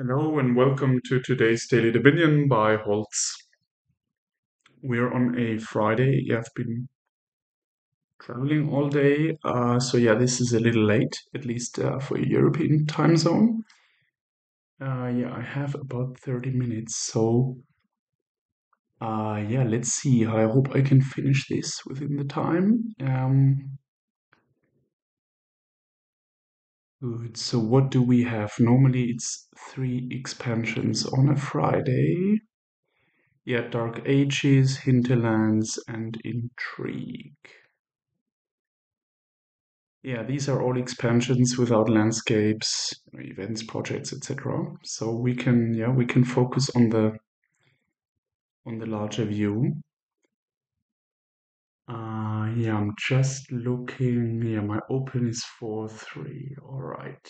Hello and welcome to today's Daily Dominion by Holtz. We're on a Friday. I've been traveling all day, so yeah, this is a little late, at least for a European time zone. Yeah, I have about 30 minutes, so yeah, let's see. I hope I can finish this within the time. Good. So what do we have? Normally it's 3 expansions on a Friday. Yeah, Dark Ages, Hinterlands, and Intrigue. Yeah, these are all expansions without landscapes, events, projects, etc. So we can focus on the larger view. Yeah, I'm just looking. Yeah, my open is 4-3. All right.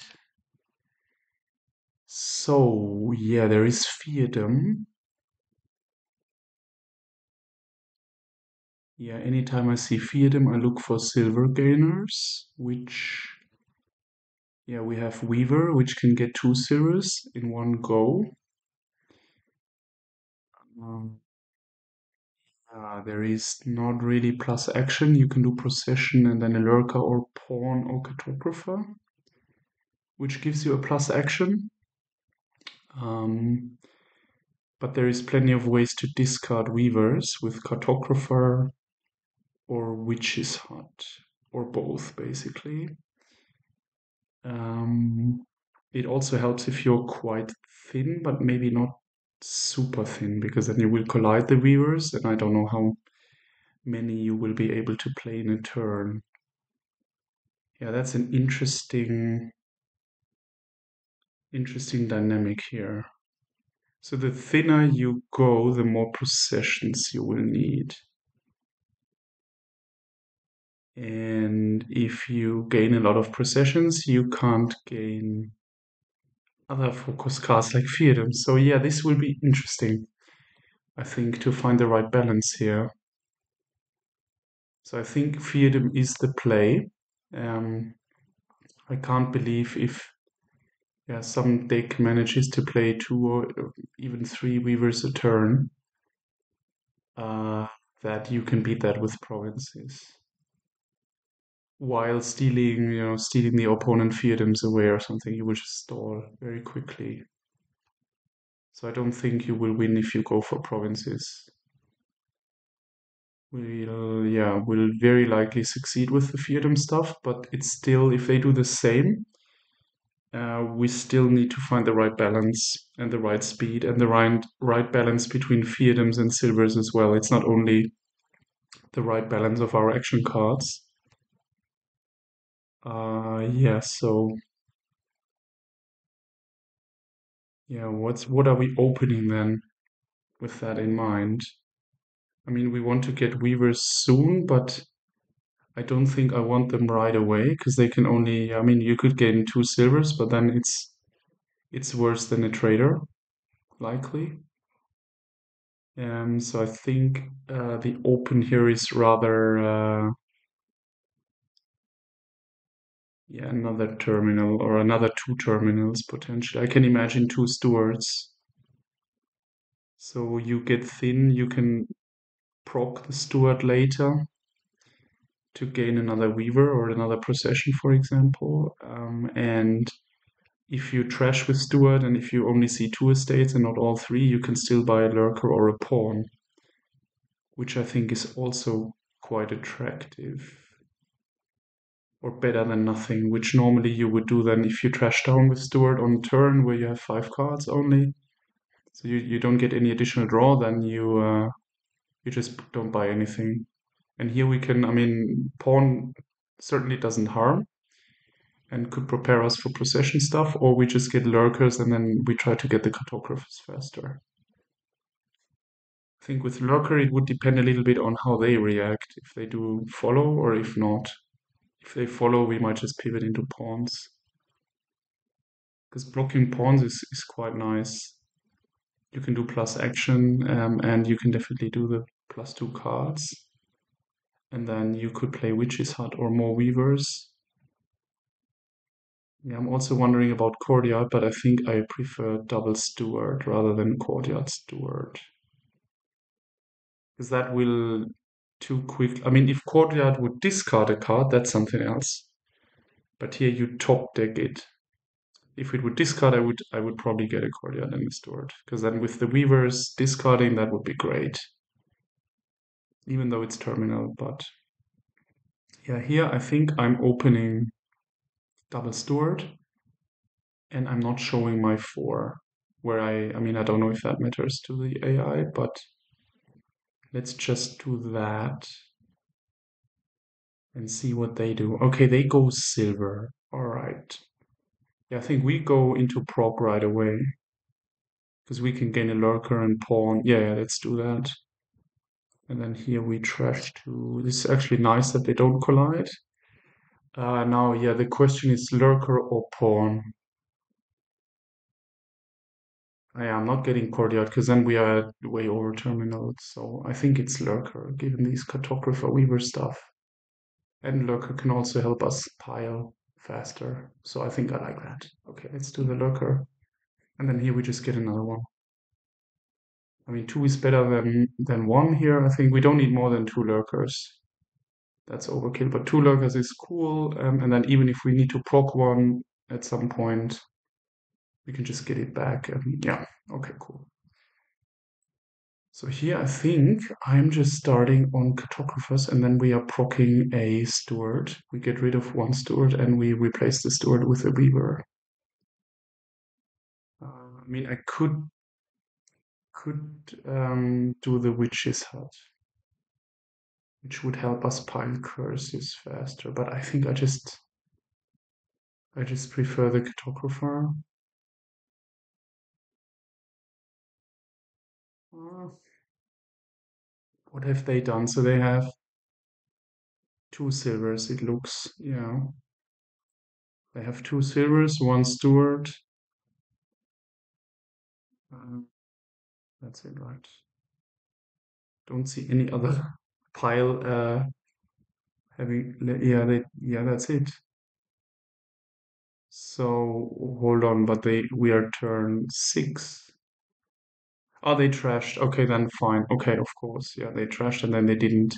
So yeah, there is Feodum. Yeah, anytime I see Feodum, I look for silver gainers, which yeah, we have Weaver, which can get 2 silvers in one go. Um, there is not really plus action. You can do procession and then a lurker or pawn or cartographer, which gives you a plus action. Um, but there is plenty of ways to discard weavers with cartographer or witch's hut or both, basically. Um, it also helps if you're quite thin, but maybe not super thin, because then you will collide the weavers, and I don't know how many you will be able to play in a turn. Yeah, that's an interesting dynamic here. So the thinner you go, the more processions you will need. And if you gain a lot of processions, you can't gain other focus cards like Feodum. So yeah, this will be interesting, I think, to find the right balance here. So I think Feodum is the play. Um, I can't believe if yeah, some deck manages to play 2 or even 3 weavers a turn, uh, that you can beat that with provinces while stealing the opponent Feodums away or something. You will just stall very quickly. So I don't think you will win if you go for provinces. Will very likely succeed with the Feodum stuff, but it's still, if they do the same, we still need to find the right balance and the right speed and the right balance between Feodums and silvers as well. It's not only the right balance of our action cards. Yeah, so yeah, what are we opening then with that in mind? I mean, we want to get weavers soon, but I don't think I want them right away because they can only, I mean, you could gain 2 silvers, but then it's worse than a trader, likely. So I think the open here is rather yeah, another terminal or another 2 terminals potentially. I can imagine 2 stewards. So you get thin, you can proc the steward later to gain another weaver or another procession, for example. And if you trash with steward and if you only see 2 estates and not all 3, you can still buy a lurker or a pawn, which I think is also quite attractive. Or better than nothing, which normally you would do then if you trash down with steward on turn where you have 5 cards only. So you don't get any additional draw, then you just don't buy anything. And here we can, I mean, pawn certainly doesn't harm and could prepare us for procession stuff, or we just get lurkers and then we try to get the cartographers faster. I think with lurker it would depend a little bit on how they react, if they do follow or if not. If they follow, we might just pivot into pawns. Because blocking pawns is quite nice. You can do plus action, and you can definitely do the +2 cards. And then you could play Witch's Hut or more Weavers. Yeah, I'm also wondering about courtyard, but I think I prefer double steward rather than courtyard steward. Because that will too quick. I mean, if courtyard would discard a card, that's something else. But here you top deck it. If it would discard, I would probably get a courtyard and a steward. Because then with the weavers discarding, that would be great. Even though it's terminal, but yeah, here I think I'm opening double steward and I'm not showing my 4. Where I mean, I don't know if that matters to the AI, but let's just do that and see what they do. Okay, they go silver. All right. Yeah, I think we go into Proc right away because we can gain a lurker and pawn. Yeah, let's do that. And then here we trash to. This is actually nice that they don't collide. Now, yeah, the question is lurker or pawn. I'm not getting courtyard because then we are way over terminal. So I think it's lurker given these cartographer weaver stuff. And lurker can also help us pile faster. So I think I like that. Okay, let's do the lurker. And then here we just get another one. I mean, 2 is better than 1 here. I think we don't need more than 2 lurkers. That's overkill, but 2 lurkers is cool. And then even if we need to proc 1 at some point, we can just get it back. And yeah, okay, cool. So here I think I'm just starting on cartographers and then we are procking a steward. We get rid of 1 steward and we replace the steward with a weaver. I mean, I could do the witch's hut, which would help us pile curses faster. But I think I just prefer the cartographer. Uh, what have they done? So they have 2 silvers. It looks, yeah. They have 2 silvers, 1 steward. Uh, that's it, right? Don't see any other pile having. Yeah, that's it. So hold on, but we are turn 6. Oh, they trashed. Okay, then fine. Okay, of course. Yeah, they trashed and then they didn't.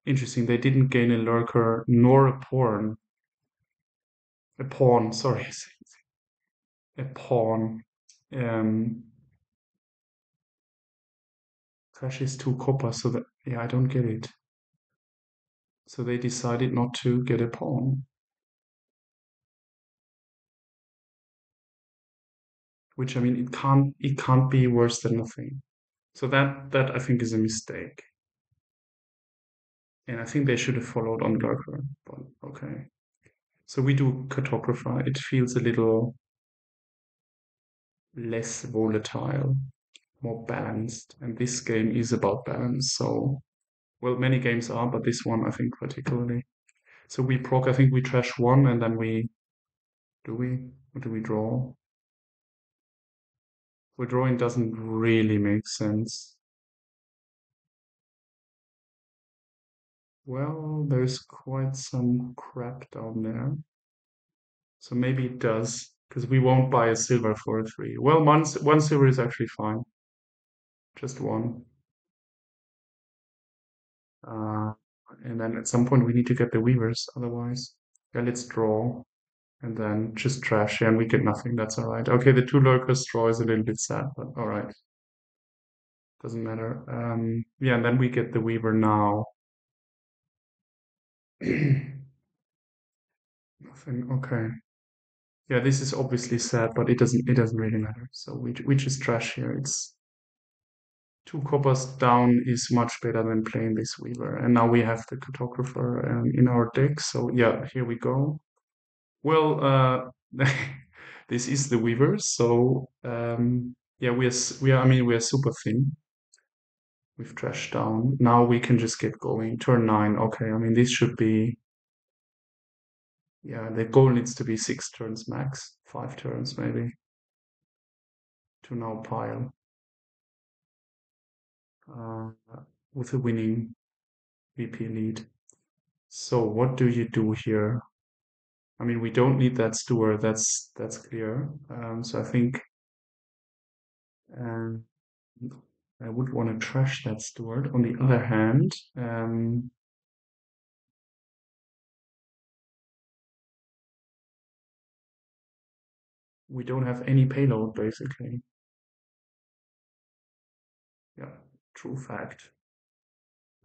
Interesting. They didn't gain a lurker nor a pawn. A pawn, sorry. A pawn. Um, Trash is 2 copper, so that, yeah, I don't get it. So they decided not to get a pawn, which I mean, it can't be worse than nothing. So that I think is a mistake. And I think they should have followed on lurker, but okay. So we do cartographer. It feels a little less volatile, more balanced. And this game is about balance. So, well, many games are, but this one I think particularly. So we proc, I think we trash 1 and then or do we draw? Well, drawing doesn't really make sense. Well, there's quite some crap down there. So maybe it does, because we won't buy a silver for a 3. Well, one silver is actually fine. Just 1. Uh, and then at some point we need to get the weavers, otherwise. Yeah, let's draw. And then just trash. Yeah, and we get nothing. That's all right. Okay, the 2 lurkers draw is a little bit sad, but all right. Doesn't matter. Yeah, and then we get the weaver now. Nothing. Okay. Yeah, this is obviously sad, but it doesn't really matter. So we just trash here. It's 2 coppers down is much better than playing this weaver. And now we have the cartographer in our deck. So yeah, here we go. Well, this is the weaver. So yeah, I mean, we are super thin. We've trashed down. Now we can just get going. Turn 9. Okay, I mean, this should be. Yeah, the goal needs to be 6 turns max. 5 turns maybe to now pile uh, with a winning VP lead. So what do you do here? I mean, we don't need that steward. That's clear. So I think um, I would want to trash that steward. On the other hand, we don't have any payload basically. Yeah, true fact.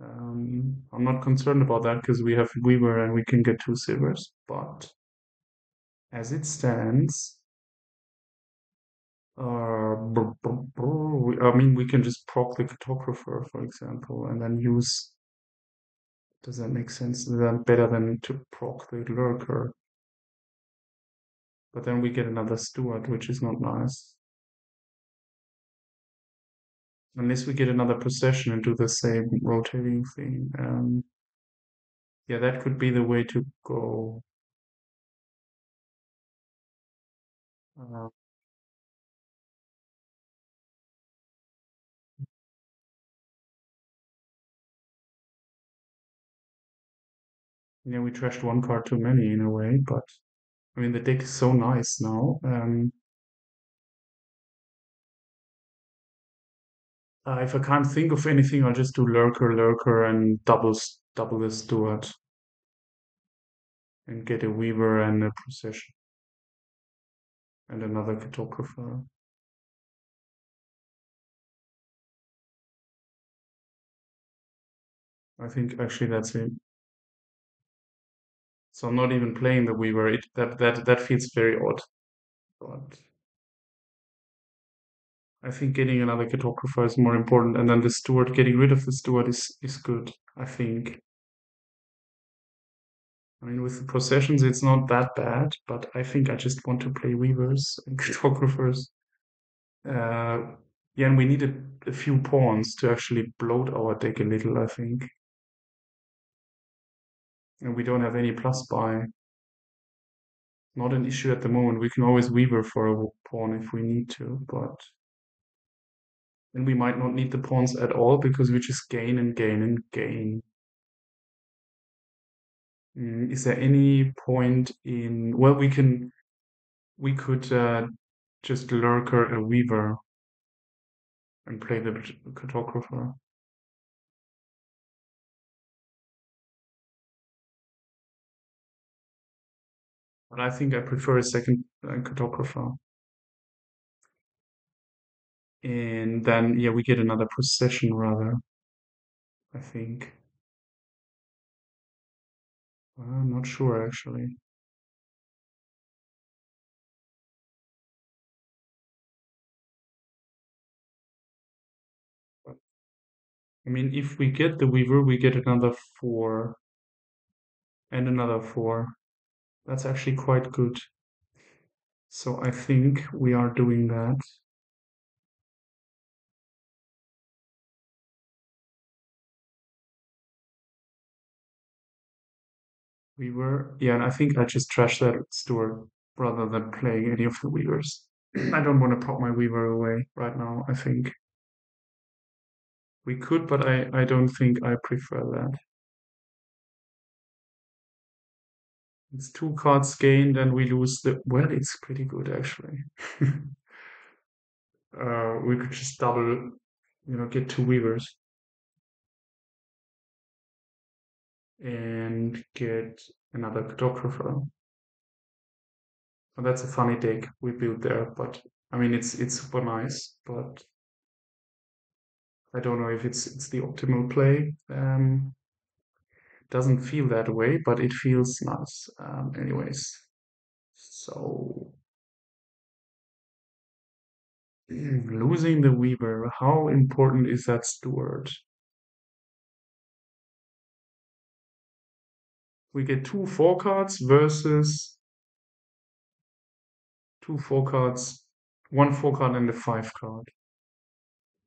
I'm not concerned about that because we have Weaver and we can get 2 silvers. But as it stands, I mean, we can just proc the cartographer, for example, and then use. Does that make sense? Then better than to proc the lurker. But then we get another steward, which is not nice. Unless we get another possession and do the same rotating thing. Yeah, that could be the way to go. Uh, yeah, we trashed one card too many in a way, but I mean the deck is so nice now. If I can't think of anything, I'll just do lurker, and double the steward and get a weaver and a procession and another cartographer. I think actually that's it. So I'm not even playing the weaver. That feels very odd, but I think getting another cartographer is more important, and then the steward, getting rid of the steward is good. I think. I mean, with the processions, it's not that bad, but I think I just want to play weavers and cartographers. Uh, yeah, and we needed a few pawns to actually bloat our deck a little, I think. And we don't have any plus buy. Not an issue at the moment. We can always weaver for a pawn if we need to, but then we might not need the pawns at all because we just gain and gain and gain. Is there any point in? Well, we could just lurker a weaver and play the cartographer. But I think I prefer a second cartographer. And then, yeah, we get another possession rather, I think. I'm not sure actually. But, I mean, if we get the Weaver, we get another 4 and another 4. That's actually quite good. So I think we are doing that. Yeah, and I think I just trash that store rather than playing any of the Weavers. I don't want to pop my Weaver away right now, I think. We could, but I don't think I prefer that. It's 2 cards gained and we lose the. Well, it's pretty good actually. We could just double, get 2 weavers and get another cartographer. And that's a funny deck we built there, but I mean it's super nice, but I don't know if it's the optimal play. Doesn't feel that way, but it feels nice. Anyways, so losing the weaver, how important is that steward? We get 2 4 cards versus 2 4 cards, 1 4 card and a 5 card.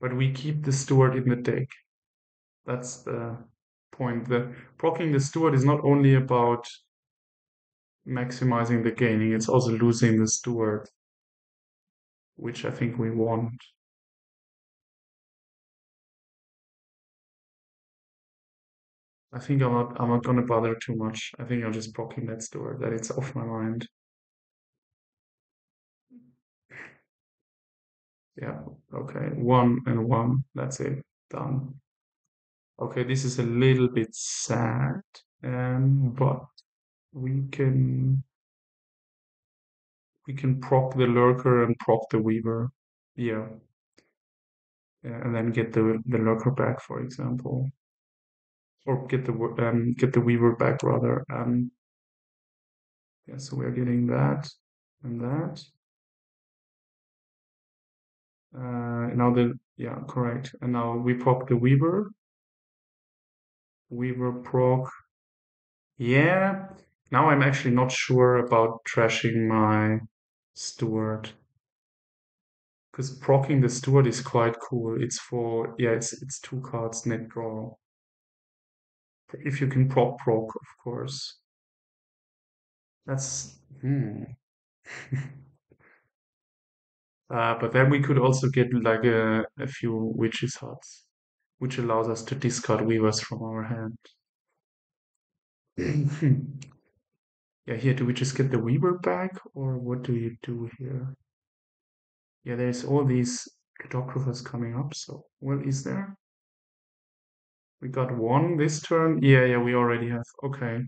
But we keep the steward in the deck. That's the point. The proccing the steward is not only about maximizing the gaining, it's also losing the steward, which I think we want. I think I'm not gonna bother too much. I think I'll just proc in that store. That it's off my mind. Yeah. Okay. One and one. That's it. Done. Okay, this is a little bit sad. But we can we can proc the lurker and proc the weaver. Yeah. Yeah, and then get the lurker back, for example, or get the weaver back rather. Yeah, so we're getting that and that. Now yeah, correct. And now we proc the weaver. Weaver proc. Yeah. Now I'm actually not sure about trashing my steward because procking the steward is quite cool. It's for yeah, it's two cards net draw. If you can proc, of course. That's but then we could also get like a few witches huts, which allows us to discard weavers from our hand. Yeah, here, do we just get the weaver back, or what do you do here? Yeah, there's all these cartographers coming up, so well, is there? We got one this turn. Yeah, we already have. Okay.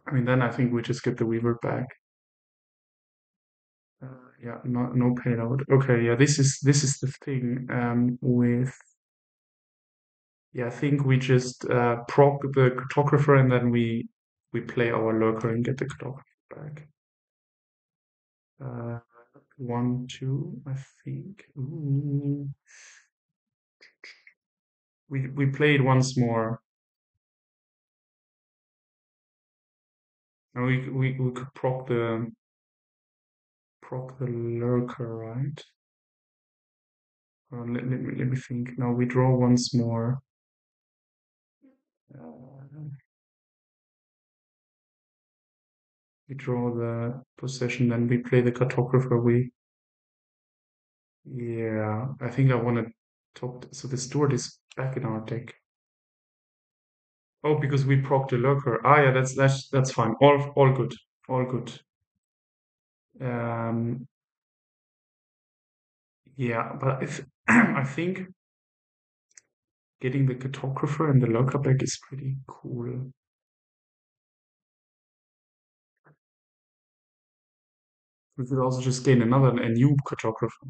I mean, then I think we just get the weaver back. Yeah, no payload. Okay, yeah, this is the thing with yeah, I think we just proc the cartographer and then we play our lurker and get the cartographer back. Uh, 1, 2, I think. Ooh. We play it once more. And we could proc the lurker, right? Let me think. Now we draw once more. Uh, we draw the possession, then we play the cartographer. Yeah, I think I want to talk. So the steward is back in our deck. Oh, because we proc the lurker. Ah, yeah, that's fine. All good. All good. Um, yeah, but if I think getting the cartographer and the lurker back is pretty cool. We could also just gain a new cartographer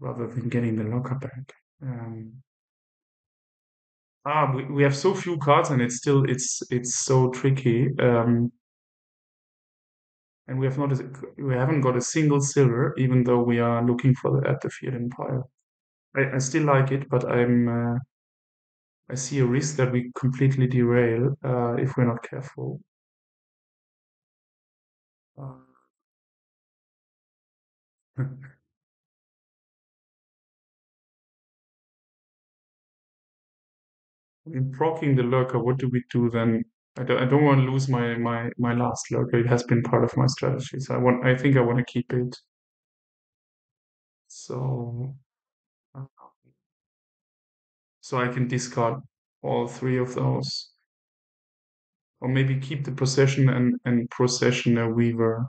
rather than getting the lurker back. We have so few cards and it's so tricky. And we haven't got a single silver, even though we are looking for at the Feodum pile. I still like it, but I see a risk that we completely derail if we're not careful. Uh, in proccing the lurker, what do we do then? I don't want to lose my last lurker. It has been part of my strategy, so I think I want to keep it. So uh, so I can discard all three of those, or maybe keep the possession and procession a weaver.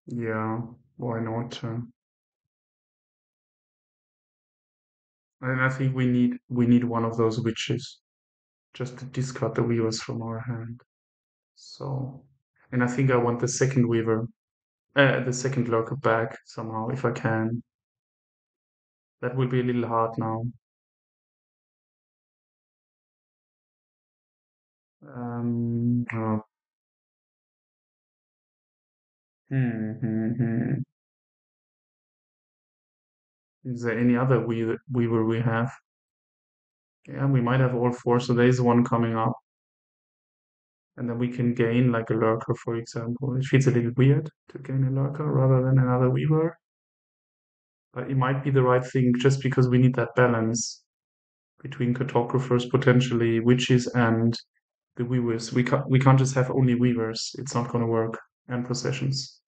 Yeah, why not? And I think we need one of those witches just to discard the weavers from our hand. So, and I think I want the second weaver, the second lurker back somehow if I can. That will be a little hard now. Oh, hmm. Is there any other weaver we have? Yeah, we might have all four. So there is one coming up, and then we can gain like a lurker, for example. It feels a little weird to gain a lurker rather than another weaver, but it might be the right thing just because we need that balance between cartographers, potentially witches, and the weavers. We can't just have only weavers. It's not going to work. And possessions.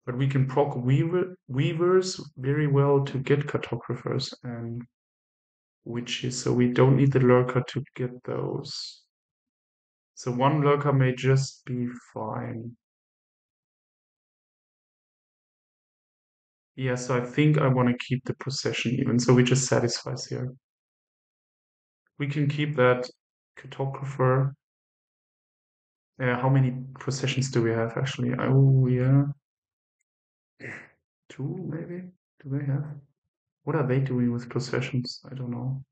But we can proc weavers very well to get cartographers and witches, so we don't need the lurker to get those. So one lurker may just be fine. Yeah, so I think I want to keep the procession even, so we just satisfies here. We can keep that cartographer. How many processions do we have actually? Oh yeah, two maybe. Do they have? What are they doing with processions? I don't know.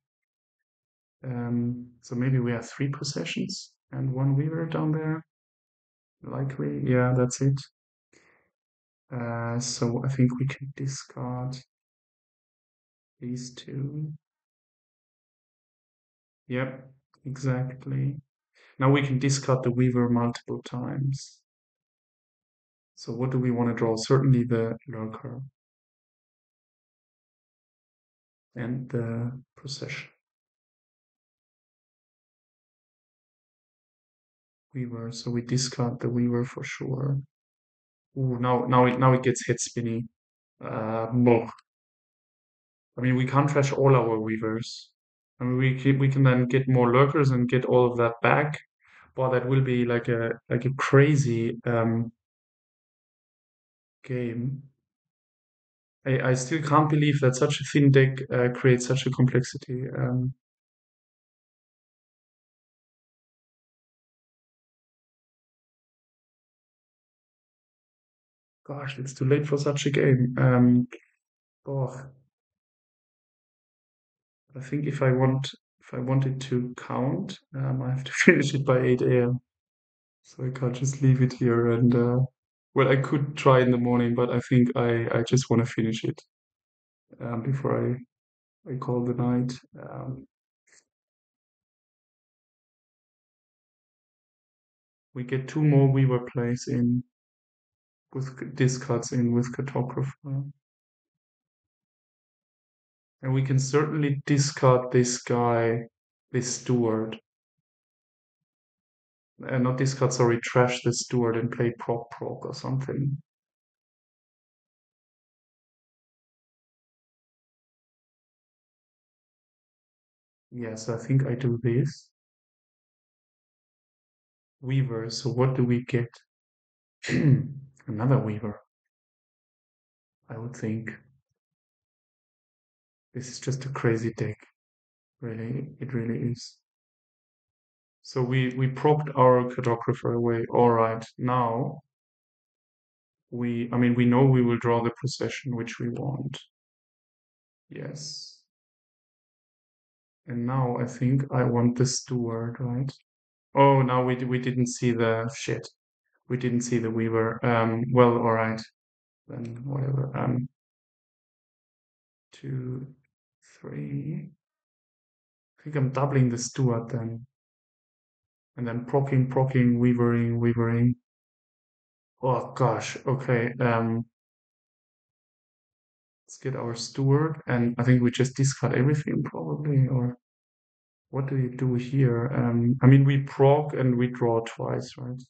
So maybe we have three processions and one weaver down there. Likely, yeah, that's it. So I think we can discard these two. Yep, exactly. Now we can discard the weaver multiple times. So what do we want to draw? Certainly the lurker and the procession. Weaver, so we discard the weaver for sure. Ooh, now it gets head spinny. Boh. I mean, we can't trash all our weavers. I mean, we can then get more lurkers and get all of that back. Well, that will be like a crazy game. I still can't believe that such a thin deck creates such a complexity. Gosh, it's too late for such a game. Oh, I think if I want it to count, I have to finish it by 8 a.m. So I can't just leave it here and well, I could try in the morning, but I think I just want to finish it before I call the night. We get two more Weaver plays in with discards in with cartographer, and we can certainly discard this guy, this steward, and not discard, sorry, trash the steward and play proc or something. Yes, I think I do this. Weaver, so what do we get? Another Weaver, I would think. This is just a crazy deck. Really, it really is. So we propped our cartographer away. All right, now I mean, we know we will draw the procession which we want. Yes. And now I think I want the steward, right? Oh, now we didn't see the shit. We didn't see the weaver. Well, all right, then whatever. Two, three. I think I'm doubling the steward then, and then procking, weavering. Oh gosh. Okay. Let's get our steward, and I think we just discard everything probably, or what do you do here? I mean, we proc and we draw twice, right?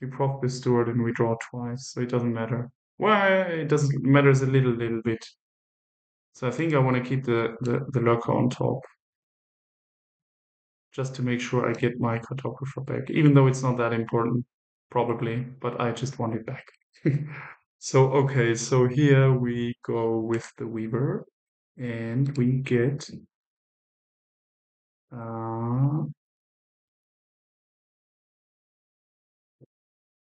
We proc the steward and we draw twice, so it doesn't matter. Well, it doesn't matters a little bit. So I think I want to keep the lurker on top, just to make sure I get my cartographer back, even though it's not that important, probably, but I just want it back. So okay, so here we go with the weaver, and we get uh,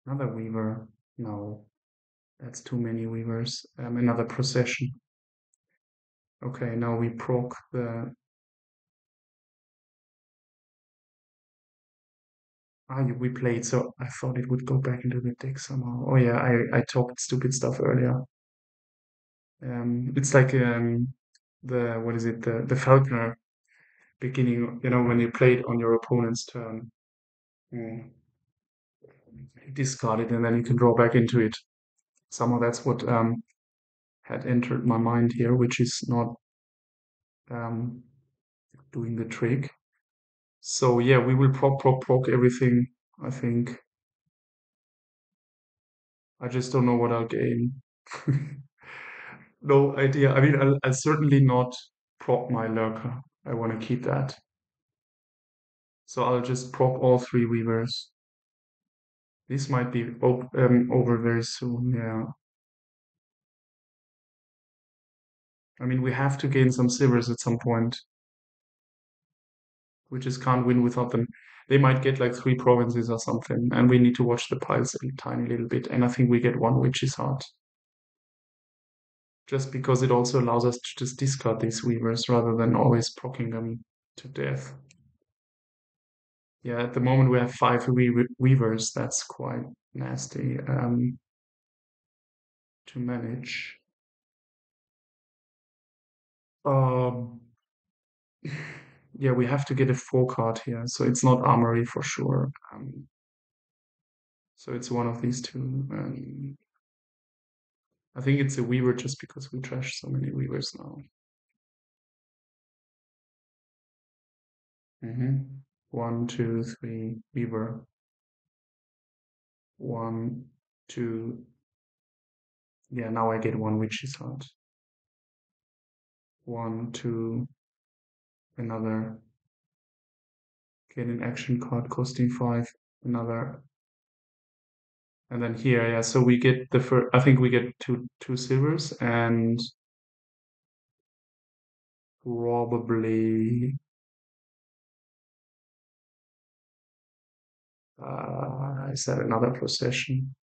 another weaver. No, that's too many weavers. Another procession. Okay, now we proc the. We played, so I thought it would go back into the deck somehow. Oh yeah, I talked stupid stuff earlier. It's like the what is it? The Falconer beginning. You know, when you play it on your opponent's turn, mm, you discard it, and then you can draw back into it. Somehow that's what had entered my mind here, which is not um, doing the trick. So yeah, we will proc everything, I think. I just don't know what I'll gain. No idea. I mean, I'll certainly not prop my lurker. I want to keep that. So I'll just prop all three weavers. This might be over very soon, yeah. I mean, we have to gain some silvers at some point. We just can't win without them. They might get like 3 provinces or something, and we need to watch the piles a tiny little bit. And I think we get one witch's heart. Just because it also allows us to just discard these weavers rather than always procking them to death. Yeah, at the moment we have 5 weavers. That's quite nasty to manage. Um, yeah, we have to get a 4 card here, so it's not armory for sure. So it's one of these two. I think it's a weaver just because we trash so many weavers now. Mm-hmm. 1, 2, 3, weaver. 1, 2. Yeah, now I get one witch's heart. 1, 2, another. Get an action card costing 5, another. And then here, yeah, so we get the first, I think we get two silvers and probably is that another procession?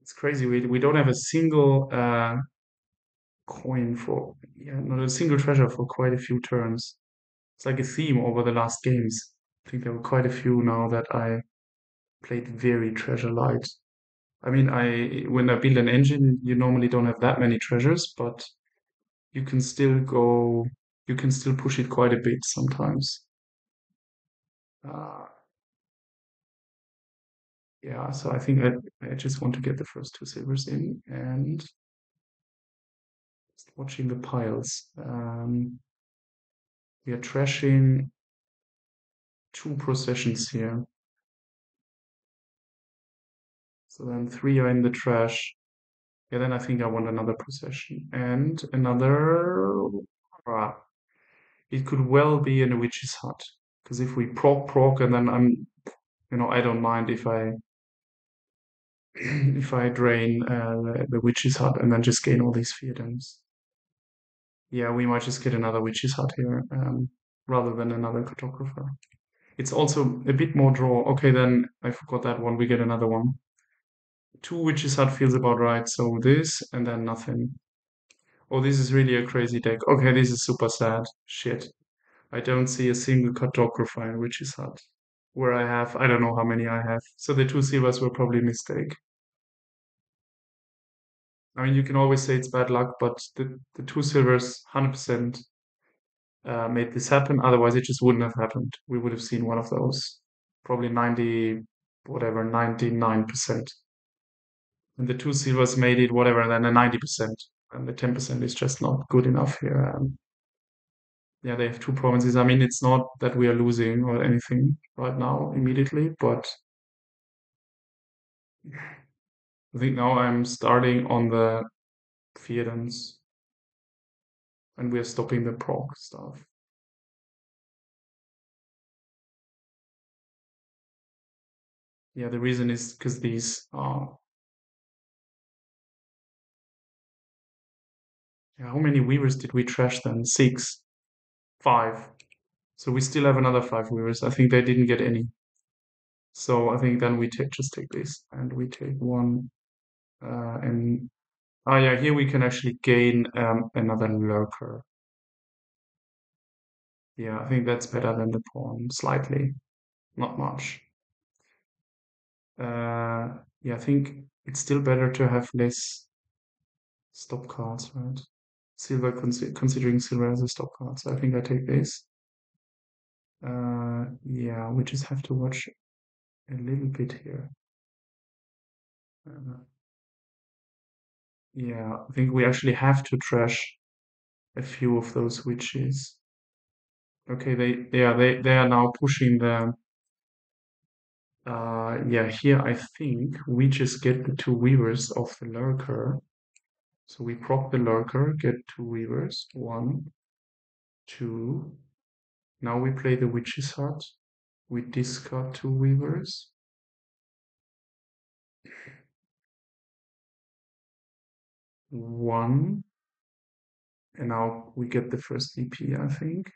It's crazy. We don't have a single coin for, yeah, not a single treasure for quite a few turns. It's like a theme over the last games. I think there were quite a few now that I played very treasure light. I mean, I when I build an engine, you normally don't have that many treasures, but you can still go, you can still push it quite a bit sometimes. Uh, yeah, so I think I just want to get the first 2 silvers in and just watching the piles. We are trashing 2 processions here. So then 3 are in the trash. Yeah, then I think I want another procession and another. Ah, it could well be in a witch's hut because if we proc and then I don't mind if I if I drain the witch's hut and then just gain all these Feodums. Yeah, we might just get another witch's hut here rather than another cartographer. It's also a bit more draw. Okay, then I forgot that one. We get another one. 2 witches hut feels about right. So this and then nothing. Oh, this is really a crazy deck. Okay, this is super sad. Shit. I don't see a single cartographer in witches hut. Where I don't know how many I have. So the 2 silvers were probably a mistake. I mean, you can always say it's bad luck, but the 2 silvers 100% made this happen. Otherwise, it just wouldn't have happened. We would have seen one of those. Probably 90, whatever, 99%. And the 2 silvers made it, whatever, and then a 90%. And the 10% is just not good enough here. Yeah, they have 2 provinces. I mean, it's not that we are losing or anything right now immediately, but I think now I'm starting on the Feodums and we're stopping the proc stuff. Yeah, the reason is because these are. Yeah, how many weavers did we trash then? 6, 5. So we still have another 5 weavers. I think they didn't get any. So I think then we just take this and we take one and yeah, here we can actually gain another lurker. Yeah, I think that's better than the pawn slightly, not much. Yeah, I think it's still better to have less stop cards, right? Silver, considering silver as a stop card. So I think I take this. Yeah, we just have to watch a little bit here. Uh, yeah, I think we actually have to trash a few of those witches. Okay, they are now pushing Yeah, here I think we just get the two weavers of the lurker. So we proc the lurker, get two weavers. One, two. Now we play the witch's hut. We discard two weavers. One. And now we get the first EP, I think.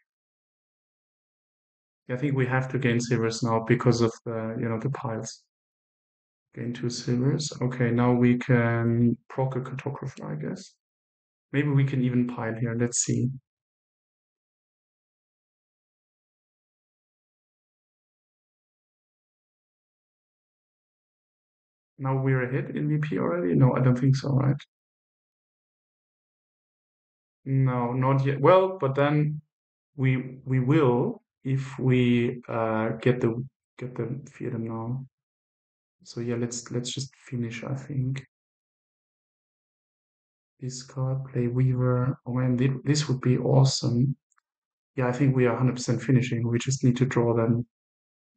I think we have to gain silvers now because of the piles. Gain two silvers. Okay, now we can proc a cartographer, I guess. Maybe we can even pile here. Let's see. Now we're ahead in VP already? No, I don't think so, right? No, not yet. Well, but then we will if we get the Feodum now. So yeah, let's just finish, I think. Discard, play Weaver. Oh man, this would be awesome. Yeah, I think we are 100% finishing. We just need to draw then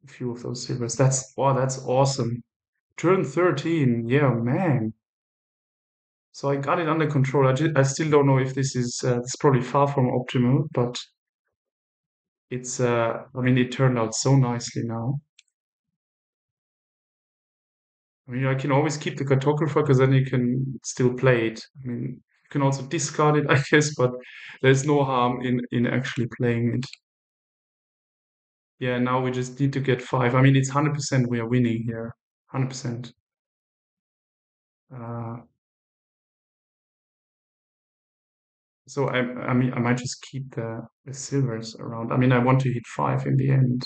a few of those silvers. That's awesome. Turn 13. Yeah, man. So I got it under control. I still don't know if this is it's probably far from optimal, but I mean, it turned out so nicely now. I mean, I can always keep the cartographer because then you can still play it. I mean, you can also discard it, I guess, but there's no harm in actually playing it. Yeah, now we just need to get five. I mean, it's 100% we are winning here. 100%. Uh, so I mean, I might just keep the silvers around. I mean, I want to hit five in the end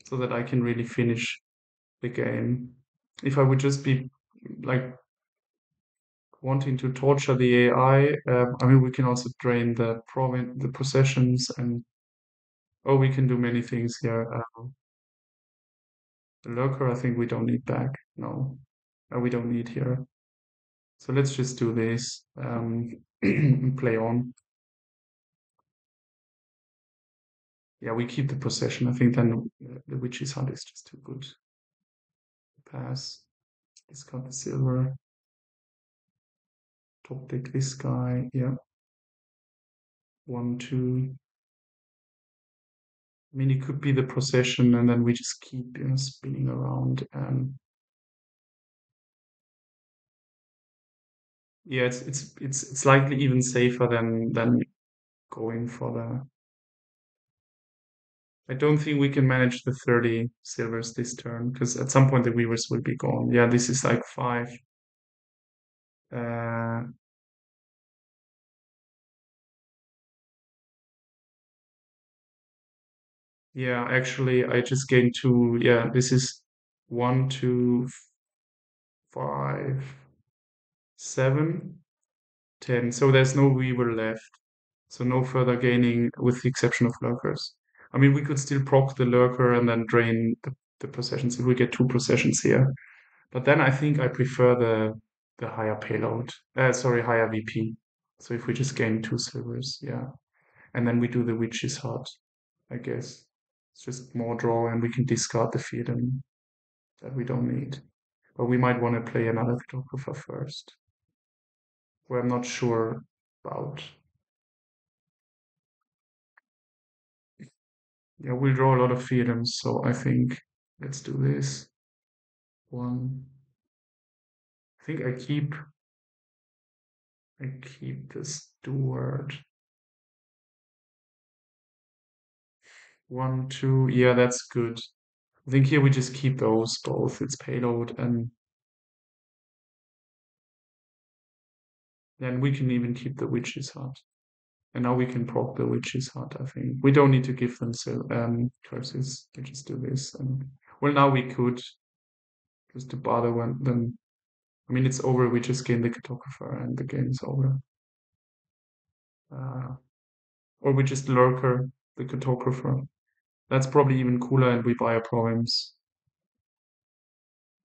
so that I can really finish the game. If I would just be like wanting to torture the AI, I mean, we can also drain the possessions, and oh, we can do many things here. The lurker, I think we don't need back. No, we don't need here. So let's just do this. Play on. Yeah, we keep the possession. I think then the witch's hunt is just too good. Pass. Discard the silver. Top deck this guy. Yeah. One, two. I mean, it could be the possession, and then we just keep spinning around. Yeah, it's likely even safer than going for the. I don't think we can manage the 30 silvers this turn because at some point the weavers will be gone. Yeah, this is like five. Uh, yeah, actually, I just gained two. Yeah, this is one, two, five, seven, 10. So there's no weaver left. So no further gaining with the exception of lurkers. I mean, we could still proc the lurker and then drain the possessions if we get two possessions here. But then I think I prefer the higher payload. Sorry, higher VP. So if we just gain two silvers, yeah. And then we do the witch's hut, I guess. It's just more draw and we can discard the Feodum that we don't need. But we might want to play another photographer first, who I'm not sure about. Yeah, we'll draw a lot of Feodums, so I think let's do this. One. I think I keep the steward. One, two. Yeah, that's good. I think here we just keep those both. It's payload, and then we can even keep the witch's hut. And now we can proc the witch's hut, I think. We don't need to give them curses. We just do this. And well, now we could just to bother them. I mean, it's over. We just gain the cartographer, and the game is over. Uh, or we just lurker the cartographer. That's probably even cooler, and we buy a province.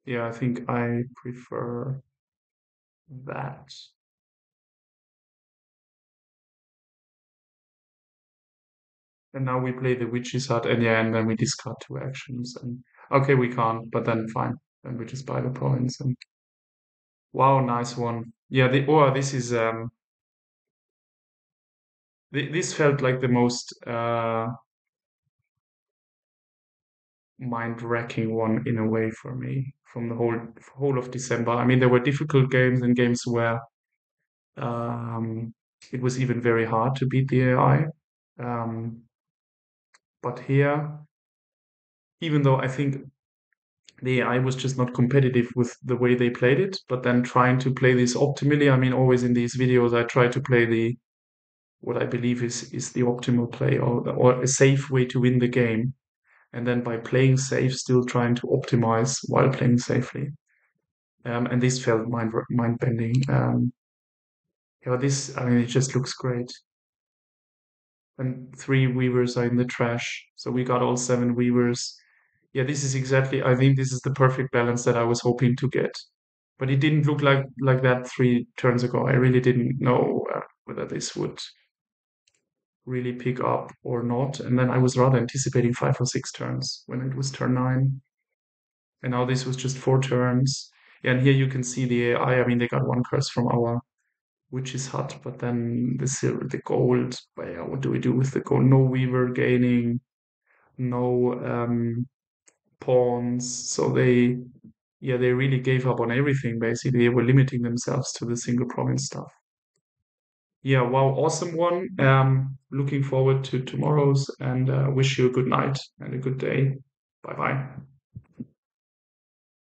Yeah, I think I prefer that. And now we play the witch's hut, and yeah, and then we discard two actions. And Okay, we can't, but then fine. Then we just buy the points and wow, nice one. Yeah, this is this felt like the most mind-wracking one in a way for me from the whole of December. I mean, there were difficult games and games where um, it was even very hard to beat the AI. Um, but here, even though I think the AI was just not competitive with the way they played it, but then trying to play this optimally. I mean, always in these videos, I try to play the what I believe is the optimal play or a safe way to win the game. And then by playing safe, still trying to optimize while playing safely. And this felt mind bending. Yeah, this I mean, it just looks great. And three weavers are in the trash, so we got all seven weavers. Yeah, this is exactly. I think this is the perfect balance that I was hoping to get. But it didn't look like that 3 turns ago. I really didn't know whether this would really pick up or not. And then I was rather anticipating 5 or 6 turns when it was turn 9. And now this was just 4 turns. Yeah, and here you can see the AI. I mean, they got one curse from our witch's hut, but then the silver, the gold. Well, yeah, what do we do with the gold? No weaver gaining, no pawns. So yeah, they really gave up on everything. Basically, they were limiting themselves to the single province stuff. Yeah, wow, awesome one. Looking forward to tomorrow's and wish you a good night and a good day. Bye bye.